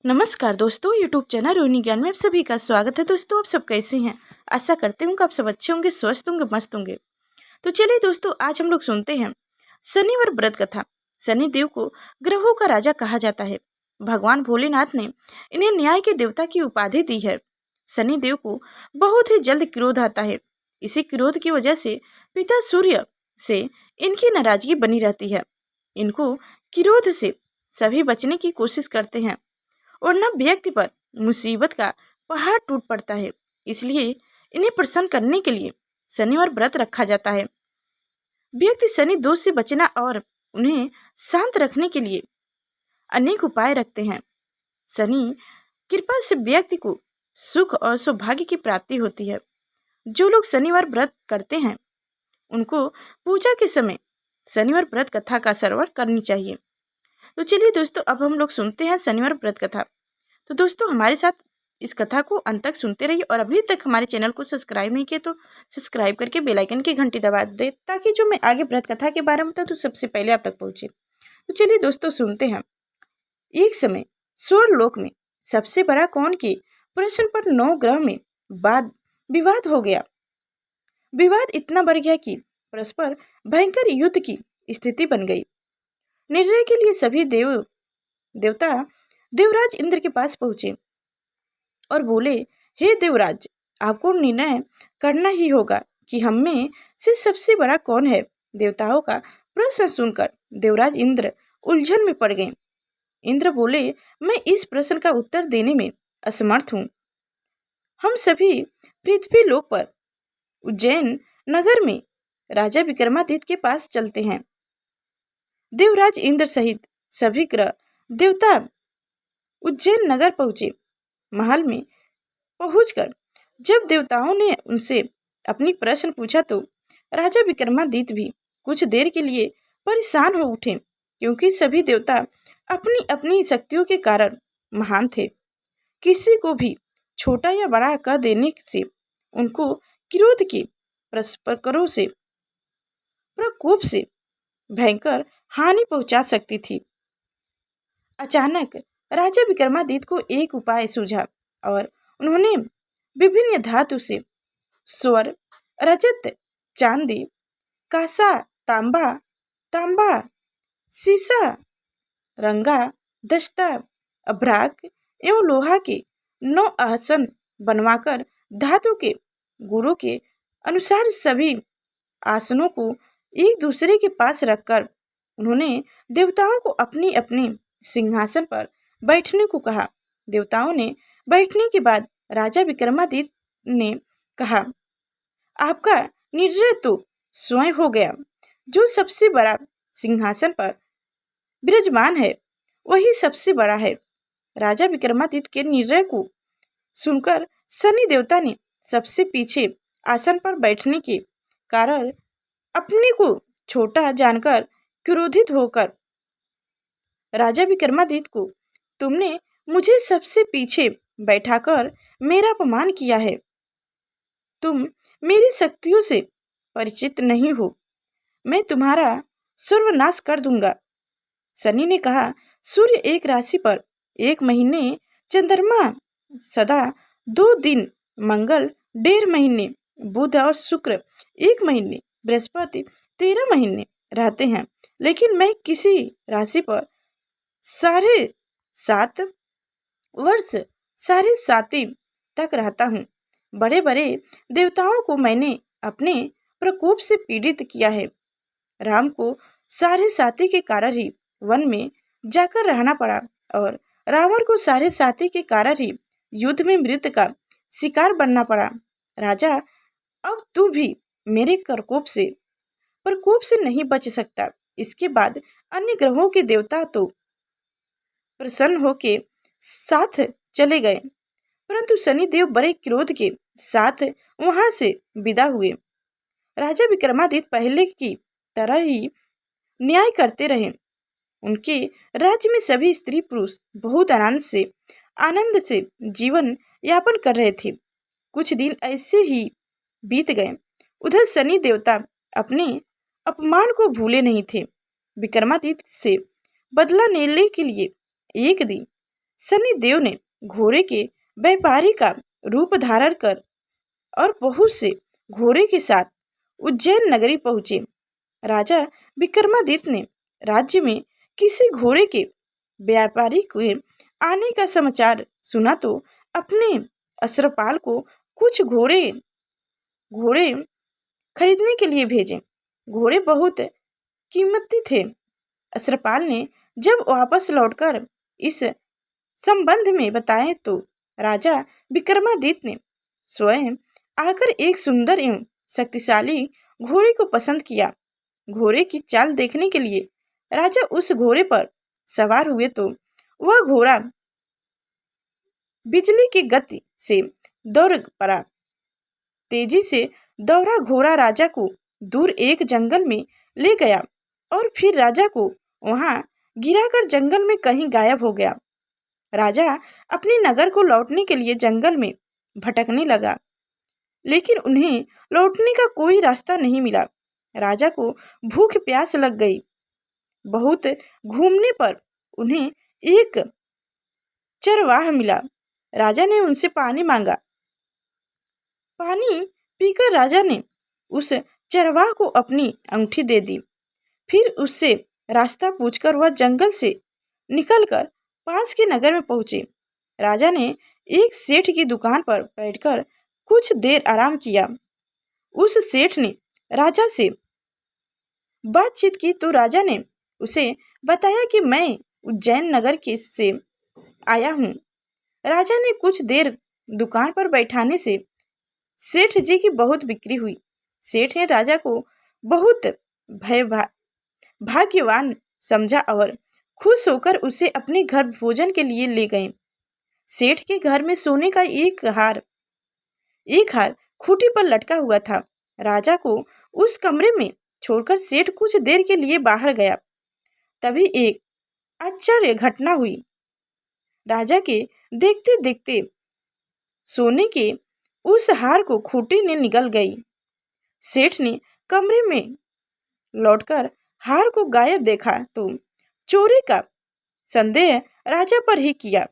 नमस्कार दोस्तों, YouTube channel Rohini ज्ञान में आप सभी का स्वागत है। दोस्तों, आप सब कैसे हैं? आशा करते हूँ कि आप सब अच्छे होंगे, स्वस्थ होंगे, मस्त होंगे। तो चलिए दोस्तों, आज हम लोग सुनते हैं शनिवार व्रत कथा। शनिदेव को ग्रहों का राजा कहा जाता है। भगवान भोलेनाथ ने इन्हें न्याय के देवता की उपाधि दी है। शनिदेव को बहुत ही जल्द क्रोध आता है। इसी क्रोध की वजह से पिता सूर्य से इनकी नाराजगी बनी रहती है। इनको क्रोध से सभी बचने की कोशिश करते हैं और न व्यक्ति पर मुसीबत का पहाड़ टूट पड़ता है। इसलिए इन्हें प्रसन्न करने के लिए शनिवार व्रत रखा जाता है। व्यक्ति शनि दोष से बचना और उन्हें शांत रखने के लिए अनेक उपाय रखते हैं। शनि कृपा से व्यक्ति को सुख और सौभाग्य की प्राप्ति होती है। जो लोग शनिवार व्रत करते हैं उनको पूजा के समय शनिवार व्रत कथा का श्रवण करनी चाहिए। तो चलिए दोस्तों, अब हम लोग सुनते हैं शनिवार व्रत कथा। तो दोस्तों, हमारे साथ इस कथा को अंत तक सुनते रहिए और अभी तक हमारे चैनल को सब्सक्राइब नहीं किए तो सब्सक्राइब करके बेल आइकन की घंटी दबा दे, ताकि जो मैं आगे व्रत कथा के बारे में बताऊं तो सबसे पहले आप तक पहुंचे। तो चलिए दोस्तों, सुनते हैं। एक समय स्वर्गलोक में सबसे बड़ा कौन के प्रश्न पर 9 ग्रह में बाद विवाद हो गया। विवाद इतना बढ़ गया कि परस्पर भयंकर युद्ध की स्थिति बन गई। निर्णय के लिए सभी देवता देवराज इंद्र के पास पहुंचे और बोले, हे देवराज, आपको निर्णय करना ही होगा कि हम में से सबसे बड़ा कौन है। देवताओं का प्रश्न सुनकर देवराज इंद्र उलझन में पड़ गए। इंद्र बोले, मैं इस प्रश्न का उत्तर देने में असमर्थ हूँ। हम सभी पृथ्वी लोक पर उज्जैन नगर में राजा विक्रमादित्य के पास चलते हैं। देवराज इंद्र सहित सभी ग्रह देवता उज्जैन नगर पहुंचे। महल में पहुंचकर जब देवताओं ने उनसे अपनी प्रश्न पूछा तो राजा विक्रमादित्य भी कुछ देर के लिए परेशान हो उठे, क्योंकि सभी देवता अपनी अपनी शक्तियों के कारण महान थे। किसी को भी छोटा या बड़ा कह देने से उनको क्रोध के प्रकोप से भयंकर हानि पहुंचा सकती थी। अचानक राजा विक्रमादित्य को एक उपाय सूझा और उन्होंने विभिन्न धातु से स्वर, रजत, चांदी, कांसा, तांबा, सीसा, रंगा, दस्ता, अभ्राक एवं लोहा के 9 आसन बनवाकर धातु के गुणों के अनुसार सभी आसनों को एक दूसरे के पास रखकर उन्होंने देवताओं को अपनी अपनी सिंहासन पर बैठने को कहा। देवताओं ने बैठने के बाद राजा विक्रमादित्य ने कहा, आपका निर्णय तो स्वयं हो गया। जो सबसे बड़ा सिंहासन पर विराजमान है वही सबसे बड़ा है। राजा विक्रमादित्य के निर्णय को सुनकर शनि देवता ने सबसे पीछे आसन पर बैठने के कारण अपने को छोटा जानकर क्रोधित होकर राजा विक्रमादित्य को, तुमने मुझे सबसे पीछे बैठाकर मेरा अपमान किया है। तुम मेरी शक्तियों से परिचित नहीं हो। मैं तुम्हारा सर्वनाश कर दूंगा। शनि ने कहा, सूर्य एक राशि पर 1 महीने, चंद्रमा सदा 2 दिन, मंगल 1.5 महीने, बुध और शुक्र 1 महीने, बृहस्पति 13 महीने रहते हैं, लेकिन मैं किसी राशि पर 7.5 वर्ष 7.5 तक रहता हूँ। बड़े बड़े देवताओं को मैंने अपने प्रकोप से पीड़ित किया है। राम को 7.5 के कारण ही वन में जाकर रहना पड़ा और रावण को 7.5 के कारण ही युद्ध में मृत्यु का शिकार बनना पड़ा। राजा, अब तू भी मेरे प्रकोप से नहीं बच सकता। इसके बाद अन्य ग्रहों के देवता तो प्रसन्न होके साथ चले गए, परंतु शनिदेव बड़े क्रोध के साथ वहां से विदा हुए। राजा विक्रमादित्य पहले की तरह ही न्याय करते रहे। उनके राज्य में सभी स्त्री पुरुष बहुत आनंद से जीवन यापन कर रहे थे। कुछ दिन ऐसे ही बीत गए। उधर शनि देवता अपने अपमान को भूले नहीं थे। विक्रमादित्य से बदला लेने के लिए एक दिन सनी देव ने घोड़े के व्यापारी का रूप धारण कर और बहुत से घोड़े के साथ उज्जैन नगरी पहुंचे। राजा विक्रमादित्य ने राज्य में किसी घोड़े के व्यापारी के आने का समाचार सुना तो अपने अश्वपाल को कुछ घोड़े घोड़े खरीदने के लिए भेजे। घोड़े बहुत कीमती थे। अश्वपाल ने जब वापस लौटकर इस संबंध में बताए तो राजा विक्रमादित्य ने स्वयं आकर एक सुंदर एवं शक्तिशाली घोड़े को पसंद किया। घोड़े की चाल देखने के लिए राजा उस घोड़े पर सवार हुए तो वह घोड़ा बिजली की गति से दौड़ पड़ा। तेजी से दौड़ा घोड़ा राजा को दूर एक जंगल में ले गया और फिर राजा को वहां गिराकर जंगल में कहीं गायब हो गया। राजा अपने नगर को लौटने के लिए जंगल में भटकने लगा, लेकिन उन्हें लौटने का कोई रास्ता नहीं मिला। राजा को भूख प्यास लग गई। बहुत घूमने पर उन्हें एक चरवाहा मिला। राजा ने उनसे पानी मांगा। पानी पीकर राजा ने उस चरवाहा को अपनी अंगूठी दे दी। फिर उससे रास्ता पूछकर वह जंगल से निकलकर पास के नगर में पहुंचे। राजा ने एक सेठ की दुकान पर बैठकर कुछ देर आराम किया। उस सेठ ने राजा से बातचीत की तो राजा ने उसे बताया कि मैं उज्जैन नगर के से आया हूँ। राजा ने कुछ देर दुकान पर बैठाने से सेठ जी की बहुत बिक्री हुई। सेठ ने राजा को बहुत भाग्यवान समझा और खुश होकर उसे अपने घर भोजन के लिए ले गए। सेठ के घर में सोने का एक हार खूंटी पर लटका हुआ था। राजा को उस कमरे में छोड़कर सेठ कुछ देर के लिए बाहर गया। तभी एक आश्चर्य घटना हुई। राजा के देखते देखते सोने के उस हार को खूंटी ने निगल गई। सेठ ने कमरे में लौटकर हार को गायब देखा तो चोरी का संदेह राजा पर ही किया,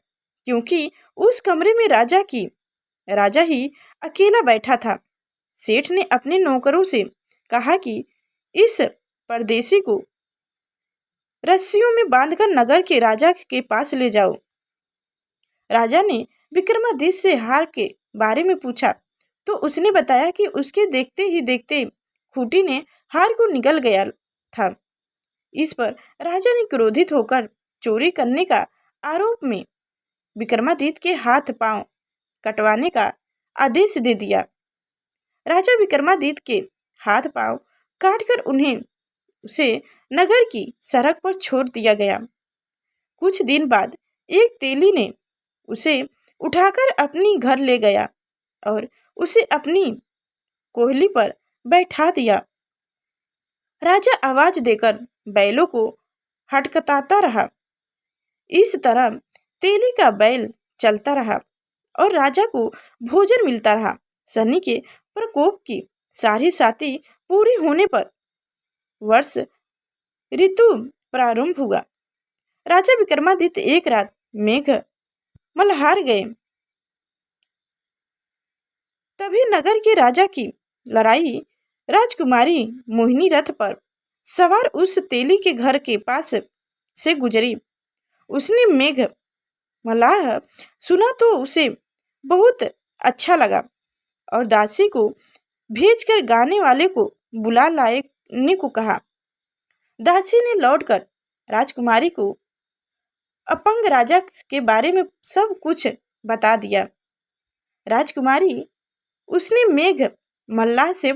क्योंकि उस कमरे में राजा ही अकेला बैठा था। सेठ ने अपने नौकरों से कहा कि इस परदेसी को रस्सियों में बांधकर नगर के राजा के पास ले जाओ। राजा ने विक्रमादित्य से हार के बारे में पूछा तो उसने बताया कि उसके देखते ही देखते खूंटी ने हार को निगल गया था। इस पर राजा ने क्रोधित होकर चोरी करने का आरोप में विक्रमादित्य के हाथ पांव कटवाने का आदेश दे दिया। राजा विक्रमादित्य के हाथ पांव काटकर उसे नगर की सड़क पर छोड़ दिया गया। कुछ दिन बाद एक तेली ने उसे उठाकर अपनी घर ले गया और उसे अपनी कोहली पर बैठा दिया। राजा आवाज देकर बैलों को हटकताता रहा। इस तरह तेली का बैल चलता रहा और राजा को भोजन मिलता रहा। शनि के प्रकोप की सारी साथी पूरी होने पर वर्ष ऋतु प्रारंभ हुआ। राजा विक्रमादित्य एक रात मेघ मल्हार गए। तभी नगर के राजा की लड़ाई राजकुमारी मोहिनी रथ पर सवार उस तेली के घर के पास से गुजरी। उसने मेघ मल्हार सुना तो उसे बहुत अच्छा लगा और दासी को भेजकर गाने वाले को बुला लाने को कहा। दासी ने लौटकर राजकुमारी को अपंग राजा के बारे में सब कुछ बता दिया। राजकुमारी उसने मेघ मल्हार से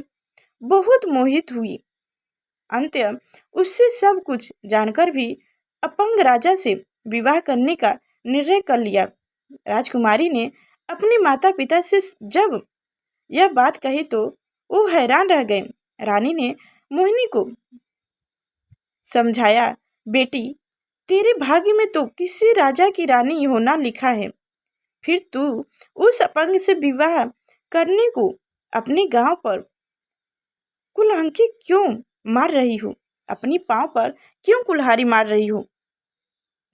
बहुत मोहित हुई। अंत्य उससे सब कुछ जानकर भी अपंग राजा से विवाह करने का निर्णय कर लिया। राजकुमारी ने अपने माता पिता से जब यह बात कही तो वो हैरान रह गए। रानी ने मोहिनी को समझाया, बेटी तेरे भाग्य में तो किसी राजा की रानी होना लिखा है, फिर तू उस अपंग से विवाह करने को अपने गांव पर कुल्हाड़ी क्यों मार रही हो? अपनी पांव पर क्यों कुल्हाड़ी मार रही हो?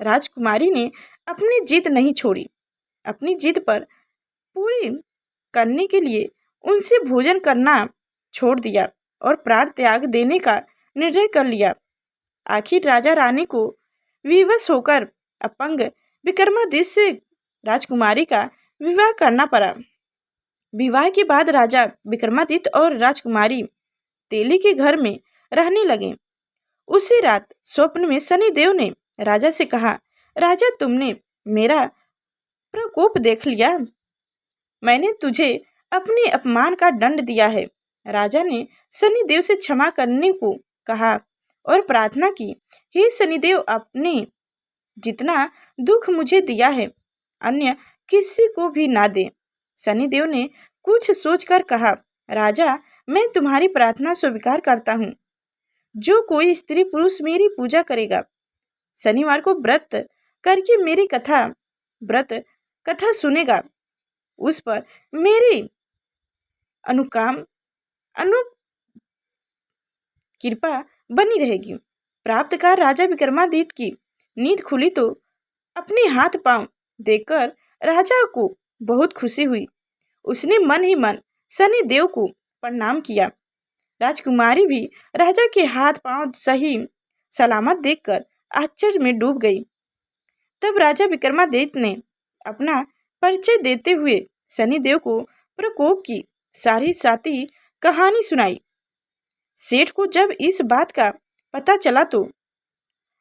राजकुमारी ने अपनी जिद नहीं छोड़ी। अपनी जिद पर पूरी करने के लिए उनसे भोजन करना छोड़ दिया और प्राण त्याग देने का निर्णय कर लिया। आखिर राजा रानी को विवश होकर अपंग विक्रमादित्य से राजकुमारी का विवाह करना पड़ा। विवाह के बाद राजा विक्रमादित्य और राजकुमारी तेली के घर में रहने लगे। उसी रात स्वप्न में शनिदेव ने राजा से कहा, राजा तुमने मेरा प्रकोप देख लिया। मैंने तुझे अपने अपमान का दंड दिया है। राजा ने शनिदेव से क्षमा करने को कहा और प्रार्थना की, हे शनिदेव, अपने जितना दुख मुझे दिया है अन्य किसी को भी ना दे। शनिदेव ने कुछ सोचकर कहा, राजा मैं तुम्हारी प्रार्थना स्वीकार करता हूँ। जो कोई स्त्री पुरुष मेरी पूजा करेगा, शनिवार को व्रत करके मेरी व्रत कथा सुनेगा, उस पर मेरी कृपा बनी रहेगी। प्राप्तकार राजा विक्रमादित्य की नींद खुली तो अपने हाथ पांव देखकर राजा को बहुत खुशी हुई। उसने मन ही मन शनिदेव को प्रणाम किया। राजकुमारी भी राजा के हाथ पांव सही सलामत देखकर आश्चर्य में डूब गई। तब राजा विक्रमादित्य ने अपना परिचय देते हुए शनिदेव को प्रकोप की सारी साथी कहानी सुनाई। सेठ को जब इस बात का पता चला तो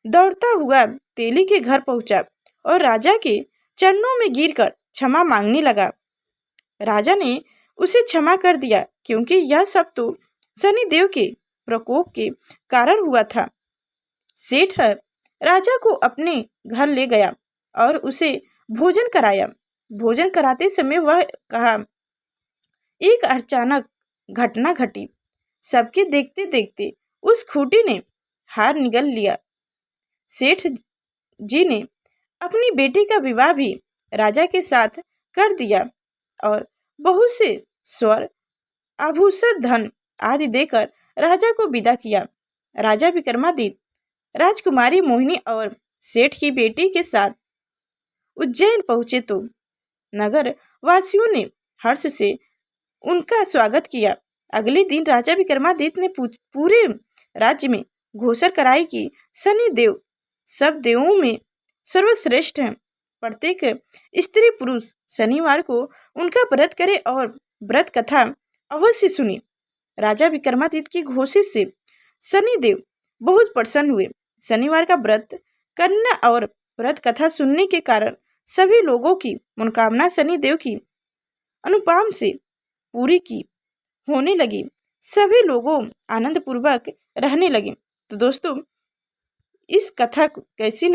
दौड़ता हुआ तेली के घर पहुंचा और राजा के चरणों में गिरकर क्षमा मांगने लगा। राजा ने उसे क्षमा कर दिया क्योंकि यह सब तो शनिदेव के प्रकोप के कारण हुआ था। सेठ राजा को अपने घर ले गया और उसे भोजन कराया। भोजन कराते समय वह कहा, एक अचानक घटना घटी। सबके देखते देखते उस खूंटी ने हार निगल लिया। सेठ जी ने अपनी बेटी का विवाह भी राजा के साथ कर दिया और बहुत से स्वर आभूषण धन आदि देकर राजा को विदा किया। राजा विक्रमादित्य राजकुमारी मोहिनी और सेठ की बेटी के साथ उज्जैन पहुंचे तो नगर वासियों ने हर्ष से उनका स्वागत किया। अगले दिन राजा विक्रमादित्य ने पूरे राज्य में घोषणा कराई कि शनिदेव सब देवों में सर्वश्रेष्ठ हैं। प्रत्येक स्त्री पुरुष शनिवार को उनका व्रत करे और व्रत कथा अवश्य सुने। राजा विक्रमादित्य की घोषणा से शनिदेव बहुत प्रसन्न हुए। शनिवार का व्रत करना और व्रत कथा सुनने के कारण सभी लोगों की मनोकामना शनिदेव की अनुपम से पूरी की होने लगी। सभी लोगों आनंद पूर्वक रहने लगे। तो दोस्तों, इस कथा को कैसी